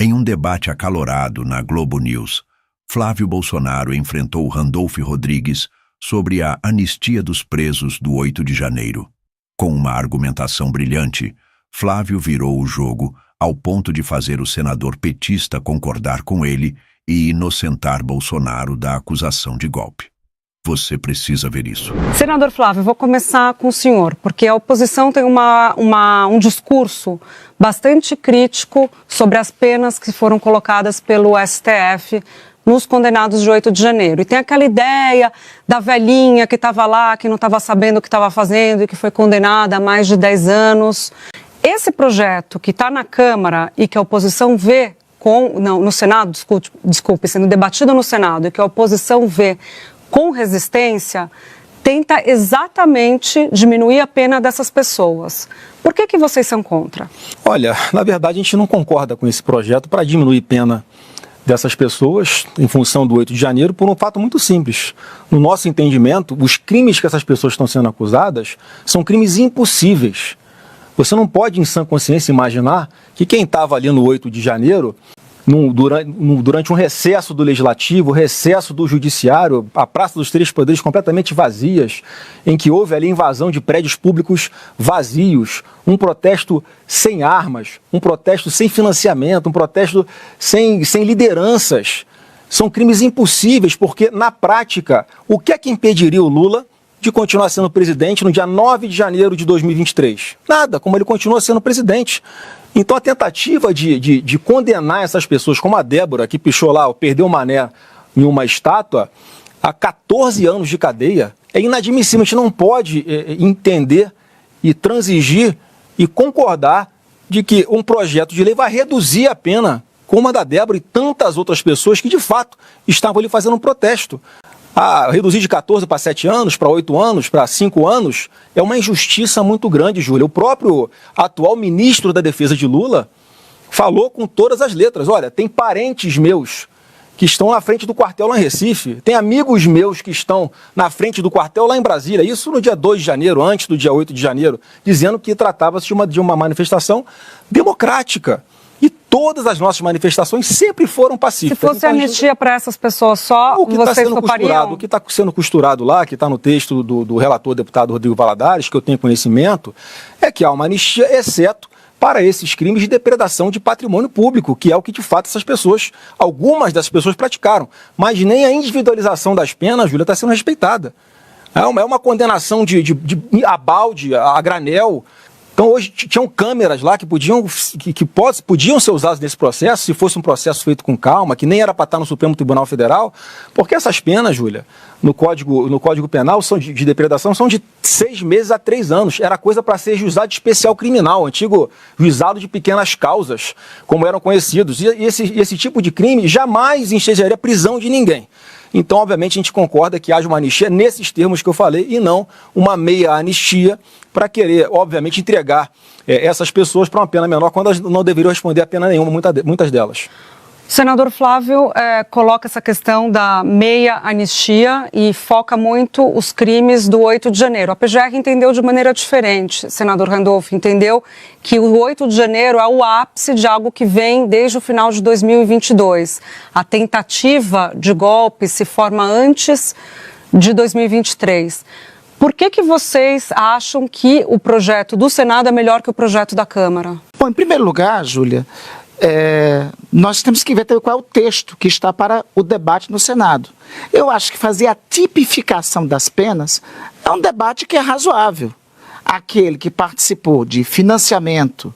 Em um debate acalorado na Globo News, Flávio Bolsonaro enfrentou Randolph Rodrigues sobre a anistia dos presos do 8 de janeiro. Com uma argumentação brilhante, Flávio virou o jogo ao ponto de fazer o senador petista concordar com ele e inocentar Bolsonaro da acusação de golpe. Você precisa ver isso. Senador Flávio, vou começar com o senhor, porque a oposição tem um discurso bastante crítico sobre as penas que foram colocadas pelo STF nos condenados de 8 de janeiro. E tem aquela ideia da velhinha que estava lá, que não estava sabendo o que estava fazendo e que foi condenada a mais de 10 anos. Esse projeto que está na Câmara e que a oposição vê no Senado, desculpe, sendo debatido no Senado e que a oposição vê com resistência, tenta exatamente diminuir a pena dessas pessoas. Por que vocês são contra? Olha, na verdade a gente não concorda com esse projeto para diminuir pena dessas pessoas em função do 8 de janeiro por um fato muito simples. No nosso entendimento, os crimes que essas pessoas estão sendo acusadas são crimes impossíveis. Você não pode, em sã consciência, imaginar que quem estava ali no 8 de janeiro, durante um recesso do Legislativo, recesso do Judiciário, a Praça dos Três Poderes completamente vazias, em que houve ali invasão de prédios públicos vazios, um protesto sem armas, um protesto sem financiamento, um protesto sem lideranças. São crimes impossíveis, porque, na prática, o que é que impediria o Lula de continuar sendo presidente no dia 9 de janeiro de 2023? Nada, como ele continua sendo presidente. Então a tentativa de condenar essas pessoas, como a Débora, que pichou lá, perdeu o mané em uma estátua, a 14 anos de cadeia, é inadmissível. A gente não pode entender e transigir e concordar de que um projeto de lei vai reduzir a pena, como a da Débora e tantas outras pessoas que de fato estavam ali fazendo um protesto. Reduzir de 14 para 7 anos, para 8 anos, para 5 anos, é uma injustiça muito grande, Júlia. O próprio atual ministro da Defesa de Lula falou com todas as letras. Olha, tem parentes meus que estão na frente do quartel lá em Recife, tem amigos meus que estão na frente do quartel lá em Brasília, isso no dia 2 de janeiro, antes do dia 8 de janeiro, dizendo que tratava-se de uma manifestação democrática. E todas as nossas manifestações sempre foram pacíficas. Se fosse então, anistia para essas pessoas só, vocês topariam? O que está sendo costurado lá, que está no texto do relator deputado Rodrigo Valadares, que eu tenho conhecimento, é que há uma anistia, exceto para esses crimes de depredação de patrimônio público, que é o que de fato algumas dessas pessoas praticaram. Mas nem a individualização das penas, Júlia, está sendo respeitada. É uma condenação a balde, a granel. Então hoje tinham câmeras lá que podiam ser usadas nesse processo, se fosse um processo feito com calma, que nem era para estar no Supremo Tribunal Federal, porque essas penas, Júlia, no Código Penal de depredação são de 6 meses a 3 anos. Era coisa para ser juizado especial criminal, antigo juizado de pequenas causas, como eram conhecidos. E esse tipo de crime jamais ensejaria prisão de ninguém. Então, obviamente, a gente concorda que haja uma anistia nesses termos que eu falei e não uma meia anistia para querer, obviamente, entregar essas pessoas para uma pena menor quando elas não deveriam responder a pena nenhuma, muitas delas. O senador Flávio coloca essa questão da meia anistia e foca muito os crimes do 8 de janeiro. A PGR entendeu de maneira diferente, senador Randolph, entendeu que o 8 de janeiro é o ápice de algo que vem desde o final de 2022. A tentativa de golpe se forma antes de 2023. Por que vocês acham que o projeto do Senado é melhor que o projeto da Câmara? Bom, em primeiro lugar, Júlia, nós temos que ver qual é o texto que está para o debate no Senado. Eu acho que fazer a tipificação das penas é um debate que é razoável. Aquele que participou de financiamento,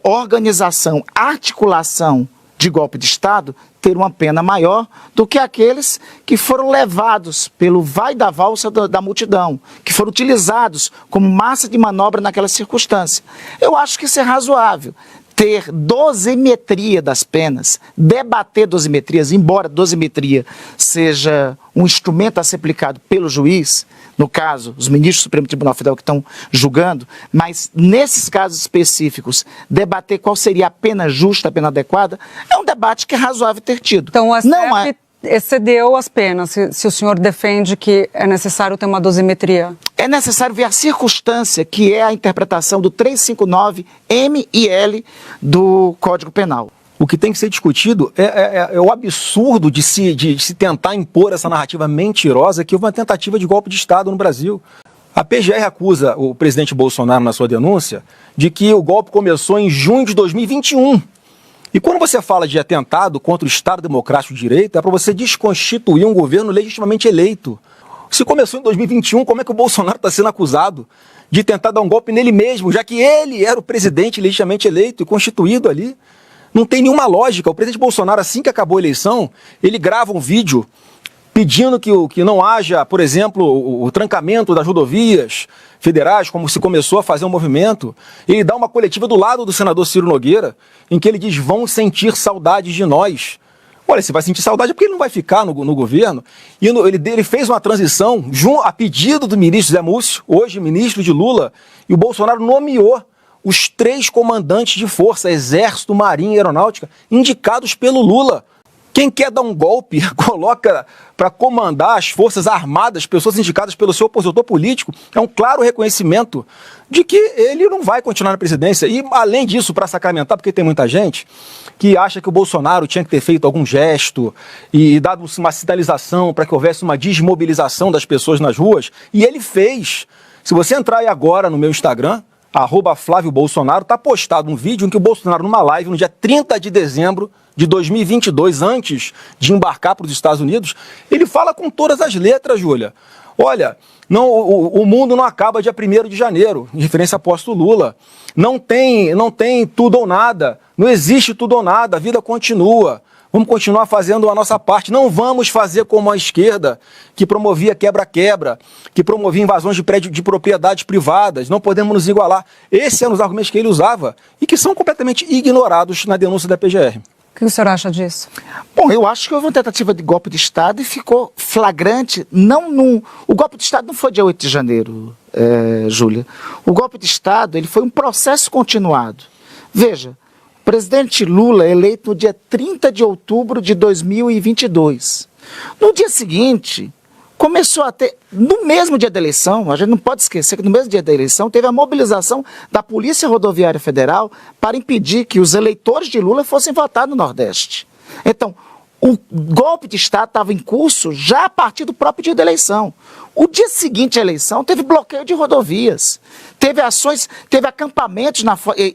organização, articulação de golpe de Estado, ter uma pena maior do que aqueles que foram levados pelo vai da valsa da multidão, que foram utilizados como massa de manobra naquela circunstância. Eu acho que isso é razoável. Ter dosimetria das penas, debater dosimetrias, embora dosimetria seja um instrumento a ser aplicado pelo juiz, no caso, os ministros do Supremo Tribunal Federal que estão julgando, mas nesses casos específicos, debater qual seria a pena justa, a pena adequada, é um debate que é razoável ter tido. Então, o STF excedeu as penas, se o senhor defende que é necessário ter uma dosimetria? É necessário ver a circunstância, que é a interpretação do 359 M e L do Código Penal. O que tem que ser discutido é o absurdo de se tentar impor essa narrativa mentirosa que houve uma tentativa de golpe de Estado no Brasil. A PGR acusa o presidente Bolsonaro na sua denúncia de que o golpe começou em junho de 2021. E quando você fala de atentado contra o Estado Democrático de Direito, é para você desconstituir um governo legitimamente eleito. Se começou em 2021, como é que o Bolsonaro está sendo acusado de tentar dar um golpe nele mesmo, já que ele era o presidente legitimamente eleito e constituído ali? Não tem nenhuma lógica. O presidente Bolsonaro, assim que acabou a eleição, ele grava um vídeo pedindo que não haja, por exemplo, o trancamento das rodovias federais, como se começou a fazer um movimento. Ele dá uma coletiva do lado do senador Ciro Nogueira, em que ele diz: vão sentir saudades de nós. Olha, se vai sentir saudade é porque ele não vai ficar no governo. E ele fez uma transição a pedido do ministro Zé Múcio, hoje ministro de Lula, e o Bolsonaro nomeou os 3 comandantes de força, Exército, Marinha e Aeronáutica, indicados pelo Lula. Quem quer dar um golpe, coloca para comandar as Forças Armadas, pessoas indicadas pelo seu opositor político, é um claro reconhecimento de que ele não vai continuar na presidência. E, além disso, para sacramentar, porque tem muita gente que acha que o Bolsonaro tinha que ter feito algum gesto e dado uma sinalização para que houvesse uma desmobilização das pessoas nas ruas, e ele fez. Se você entrar aí agora no meu Instagram, @FlávioBolsonaro, está postado um vídeo em que o Bolsonaro, numa live, no dia 30 de dezembro de 2022, antes de embarcar para os Estados Unidos, ele fala com todas as letras, Júlia. Olha, o mundo não acaba dia 1º de janeiro, em referência ao apóstolo Lula. Não tem tudo ou nada, não existe tudo ou nada, a vida continua. Vamos continuar fazendo a nossa parte. Não vamos fazer como a esquerda, que promovia quebra-quebra, que promovia invasões de prédios de propriedades privadas. Não podemos nos igualar. Esses eram os argumentos que ele usava e que são completamente ignorados na denúncia da PGR. O que o senhor acha disso? Bom, eu acho que houve uma tentativa de golpe de Estado e ficou flagrante. O golpe de Estado não foi dia 8 de janeiro, Júlia. O golpe de Estado ele foi um processo continuado. Veja, o presidente Lula é eleito no dia 30 de outubro de 2022. No dia seguinte, começou a ter, no mesmo dia da eleição, a gente não pode esquecer que no mesmo dia da eleição teve a mobilização da Polícia Rodoviária Federal para impedir que os eleitores de Lula fossem votar no Nordeste. Então, o golpe de Estado estava em curso já a partir do próprio dia da eleição. O dia seguinte à eleição teve bloqueio de rodovias, teve ações, teve acampamentos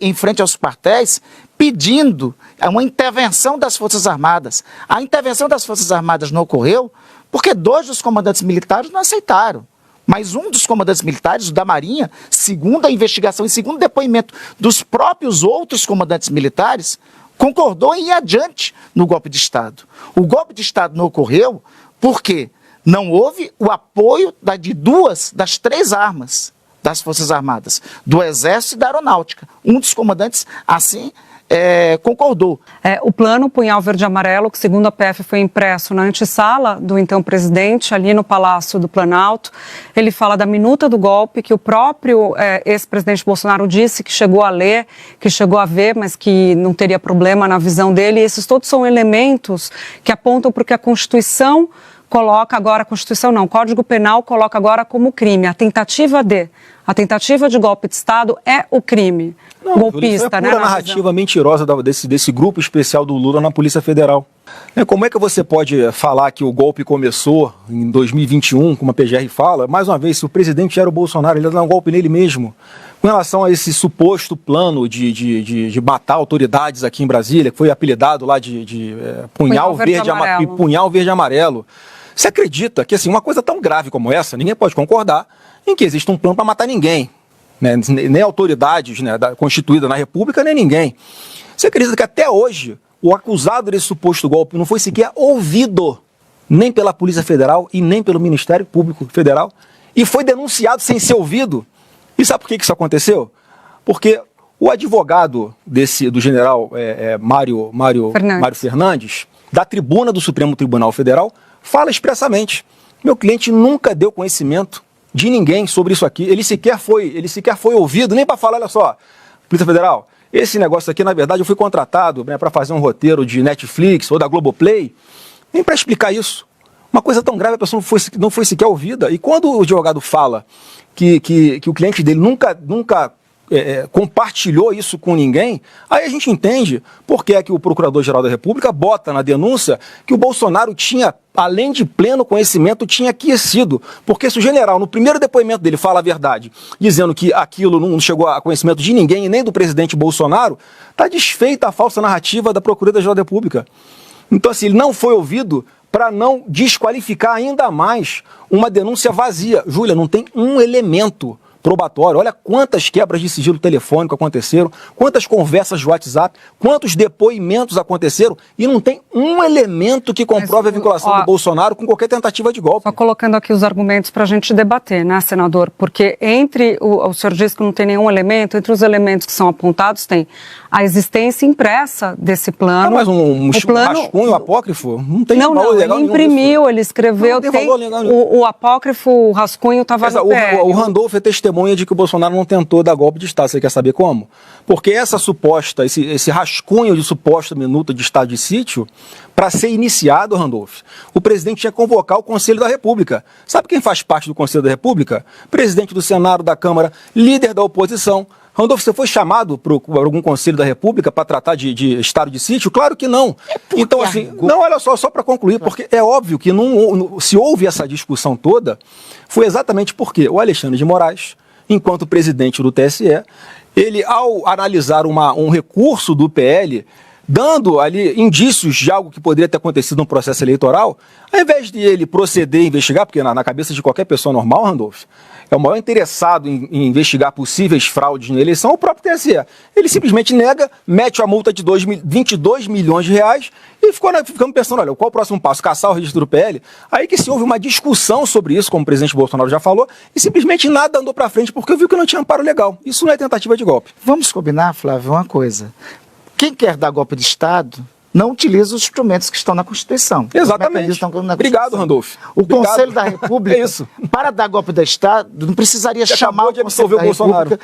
em frente aos quartéis pedindo uma intervenção das Forças Armadas. A intervenção das Forças Armadas não ocorreu porque 2 dos comandantes militares não aceitaram. Mas um dos comandantes militares, o da Marinha, segundo a investigação e segundo o depoimento dos próprios outros comandantes militares, concordou em ir adiante no golpe de Estado. O golpe de Estado não ocorreu porque não houve o apoio de 2 das 3 armas das Forças Armadas, do Exército e da Aeronáutica. Um dos comandantes, assim, concordou. O plano Punhal Verde e Amarelo, que segundo a PF foi impresso na antessala do então presidente, ali no Palácio do Planalto, ele fala da minuta do golpe, que o próprio ex-presidente Bolsonaro disse que chegou a ler, que chegou a ver, mas que não teria problema na visão dele. E esses todos são elementos que apontam para o que a Constituição coloca agora, o Código Penal coloca agora como crime. A tentativa de golpe de Estado é o crime. Não, golpista, isso é pura narrativa mentirosa desse grupo especial do Lula na Polícia Federal. Como é que você pode falar que o golpe começou em 2021, como a PGR fala? Mais uma vez, se o presidente era o Bolsonaro, ele ia dar um golpe nele mesmo. Com relação a esse suposto plano de matar autoridades aqui em Brasília, que foi apelidado lá de Punhal Verde e Amarelo. Você acredita que uma coisa tão grave como essa, ninguém pode concordar em que existe um plano para matar ninguém? Nem autoridades constituídas na República, nem ninguém. Você acredita que até hoje o acusado desse suposto golpe não foi sequer ouvido nem pela Polícia Federal e nem pelo Ministério Público Federal e foi denunciado sem ser ouvido? E sabe por que isso aconteceu? Porque o advogado do general Mário Fernandes, da tribuna do Supremo Tribunal Federal, fala expressamente: meu cliente nunca deu conhecimento de ninguém sobre isso aqui, ele sequer foi ouvido, nem para falar, olha só, Polícia Federal, esse negócio aqui, na verdade, eu fui contratado para fazer um roteiro de Netflix ou da Globoplay, nem para explicar isso. Uma coisa tão grave, a pessoa não foi sequer ouvida. E quando o advogado fala que o cliente dele nunca compartilhou isso com ninguém, aí a gente entende por que é que o Procurador-Geral da República bota na denúncia que o Bolsonaro tinha, além de pleno conhecimento, tinha aquecido. Porque se o general, no primeiro depoimento dele, fala a verdade, dizendo que aquilo não chegou a conhecimento de ninguém e nem do presidente Bolsonaro, está desfeita a falsa narrativa da Procuradoria-Geral da República. Então, assim, ele não foi ouvido para não desqualificar ainda mais uma denúncia vazia. Júlia, não tem um elemento probatório. Olha quantas quebras de sigilo telefônico aconteceram, quantas conversas de WhatsApp, quantos depoimentos aconteceram e não tem um elemento que comprove a vinculação do Bolsonaro com qualquer tentativa de golpe. Só colocando aqui os argumentos para a gente debater, né, senador? Porque entre, o senhor diz que não tem nenhum elemento, entre os elementos que são apontados tem a existência impressa desse plano. Não, mas um rascunho apócrifo não tem valor legal ele imprimiu, ele escreveu, não tem valor legal nenhum. O apócrifo, o rascunho estava no pé. O Randolph é testemunha de que o Bolsonaro não tentou dar golpe de Estado. Você quer saber como? Porque esse rascunho de suposta minuta de estado de sítio, para ser iniciado, Randolph, o presidente tinha que convocar o Conselho da República. Sabe quem faz parte do Conselho da República? Presidente do Senado, da Câmara, líder da oposição. Randolph, você foi chamado por algum Conselho da República para tratar de estado de sítio? Claro que não. Então, assim, não, olha só para concluir, porque é óbvio que se houve essa discussão toda, foi exatamente porque o Alexandre de Moraes, enquanto presidente do TSE, ele, ao analisar um recurso do PL, dando ali indícios de algo que poderia ter acontecido no processo eleitoral, ao invés de ele proceder a investigar, porque na cabeça de qualquer pessoa normal, Randolph, é o maior interessado em investigar possíveis fraudes na eleição, o próprio TSE. Ele simplesmente nega, mete a multa de 22 milhões de reais e ficamos pensando, olha, qual o próximo passo? Caçar o registro do PL? Aí que se houve uma discussão sobre isso, como o presidente Bolsonaro já falou, e simplesmente nada andou para frente, porque viu que não tinha amparo legal. Isso não é tentativa de golpe. Vamos combinar, Flávio, uma coisa. Quem quer dar golpe de Estado não utiliza os instrumentos que estão na Constituição. Exatamente. Obrigado, Randolph. O Conselho da República, é isso. Para dar golpe de Estado, não precisaria chamar o Conselho da República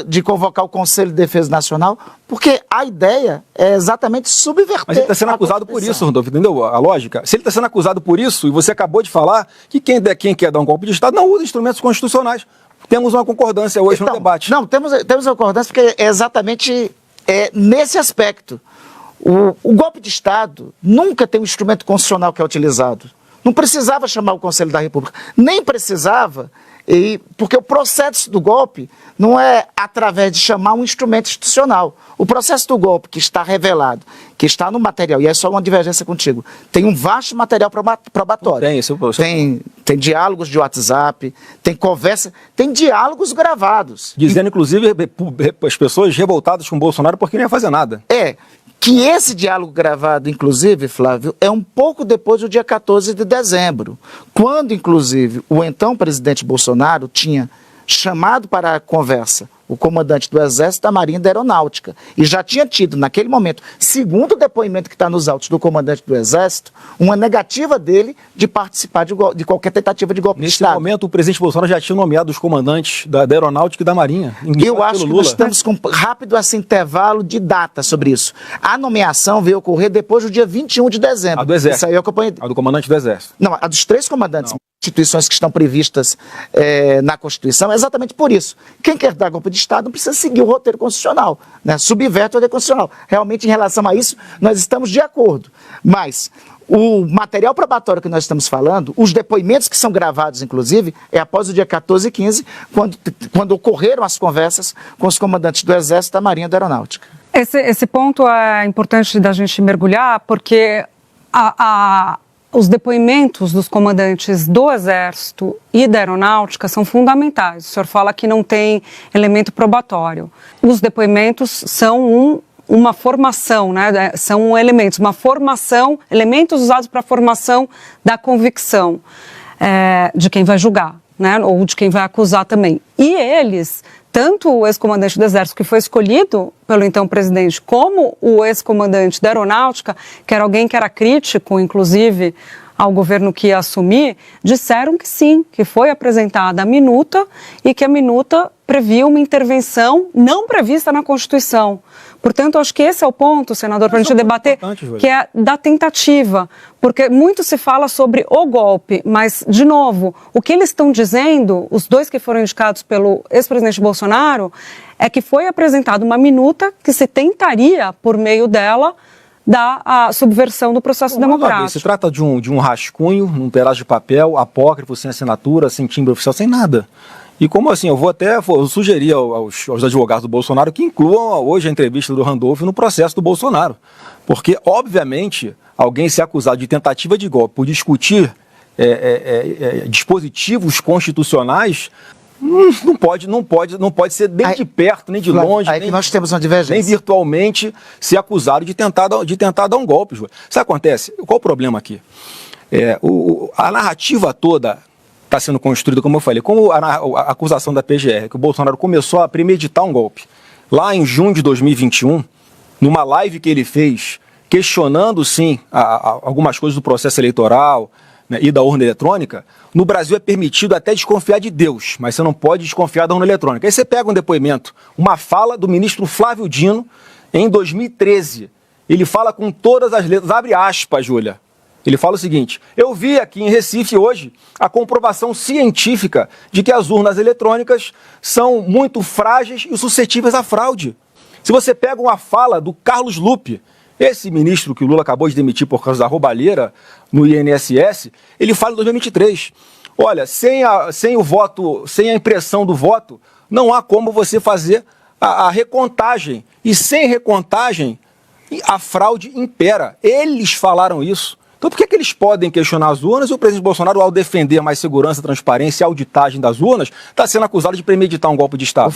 de convocar o Conselho de Defesa Nacional, porque a ideia é exatamente subverter. Mas ele está sendo acusado por isso, Randolph, entendeu a lógica? Se ele está sendo acusado por isso, e você acabou de falar que quem quer dar um golpe de Estado não usa instrumentos constitucionais. Temos uma concordância hoje no debate. Não, temos uma concordância porque é exatamente nesse aspecto. O golpe de Estado nunca tem um instrumento constitucional que é utilizado. Não precisava chamar o Conselho da República. Nem precisava, porque o processo do golpe não é através de chamar um instrumento institucional. O processo do golpe que está revelado, que está no material, e é só uma divergência contigo, tem um vasto material probatório. Tem diálogos de WhatsApp, tem conversa, tem diálogos gravados. Dizendo, inclusive, as pessoas revoltadas com o Bolsonaro porque não ia fazer nada. Que esse diálogo gravado, inclusive, Flávio, é um pouco depois do dia 14 de dezembro, quando, inclusive, o então presidente Bolsonaro tinha chamado para a conversa o comandante do Exército, da Marinha e da Aeronáutica, e já tinha tido, naquele momento, segundo o depoimento que está nos autos do comandante do Exército, uma negativa dele de participar de qualquer tentativa de golpe de Estado. Nesse momento, o presidente Bolsonaro já tinha nomeado os comandantes da Aeronáutica e da Marinha. Eu acho que nós estamos com rápido esse intervalo de data sobre isso. A nomeação veio ocorrer depois do dia 21 de dezembro. A do Exército. Isso aí eu acompanhei. A do comandante do Exército. Não, a dos 3 comandantes. Não. Instituições que estão previstas na Constituição, é exatamente por isso. Quem quer dar golpe de Estado não precisa seguir o roteiro constitucional, né? Subverte o roteiro constitucional. Realmente, em relação a isso, nós estamos de acordo. Mas o material probatório que nós estamos falando, os depoimentos que são gravados, inclusive, é após o dia 14 e 15, quando ocorreram as conversas com os comandantes do Exército, da Marinha e da Aeronáutica. Esse ponto é importante da gente mergulhar, porque os depoimentos dos comandantes do Exército e da Aeronáutica são fundamentais. O senhor fala que não tem elemento probatório. Os depoimentos são uma formação, né? São elementos, uma formação, elementos usados para a formação da convicção de quem vai julgar, né? Ou de quem vai acusar também. E eles, tanto o ex-comandante do Exército, que foi escolhido pelo então presidente, como o ex-comandante da Aeronáutica, que era alguém que era crítico, inclusive, ao governo que ia assumir, disseram que sim, que foi apresentada a minuta e que a minuta previa uma intervenção não prevista na Constituição. Portanto, acho que esse é o ponto, senador, para a gente debater, que é da tentativa, porque muito se fala sobre o golpe, mas, de novo, o que eles estão dizendo, os dois que foram indicados pelo ex-presidente Bolsonaro, é que foi apresentada uma minuta que se tentaria, por meio dela, da subversão do processo democrático. Se trata de um rascunho, num pedaço de papel, apócrifo, sem assinatura, sem timbre oficial, sem nada. E como assim, eu sugerir aos advogados do Bolsonaro que incluam hoje a entrevista do Randolph no processo do Bolsonaro. Porque, obviamente, alguém ser acusado de tentativa de golpe por discutir dispositivos constitucionais não pode ser nem de perto, nem de longe, aí nem, que nós temos uma divergência. Nem virtualmente ser acusado de tentar dar um golpe. Sabe o que acontece? Qual o problema aqui? A narrativa toda está sendo construída, como eu falei, como a acusação da PGR, que o Bolsonaro começou a premeditar um golpe. Lá em junho de 2021, numa live que ele fez, questionando, sim, algumas coisas do processo eleitoral, né, e da urna eletrônica, no Brasil é permitido até desconfiar de Deus, mas você não pode desconfiar da urna eletrônica. Aí você pega um depoimento, uma fala do ministro Flávio Dino, em 2013. Ele fala com todas as letras, abre aspas, Júlia. Ele fala o seguinte: eu vi aqui em Recife hoje a comprovação científica de que as urnas eletrônicas são muito frágeis e suscetíveis à fraude. Se você pega uma fala do Carlos Lupe, esse ministro que o Lula acabou de demitir por causa da roubalheira no INSS, ele fala em 2023. Olha, sem a impressão do voto, não há como você fazer a recontagem. E sem recontagem, a fraude impera. Eles falaram isso. Então por que eles podem questionar as urnas e o presidente Bolsonaro, ao defender mais segurança, transparência e auditagem das urnas, está sendo acusado de premeditar um golpe de Estado?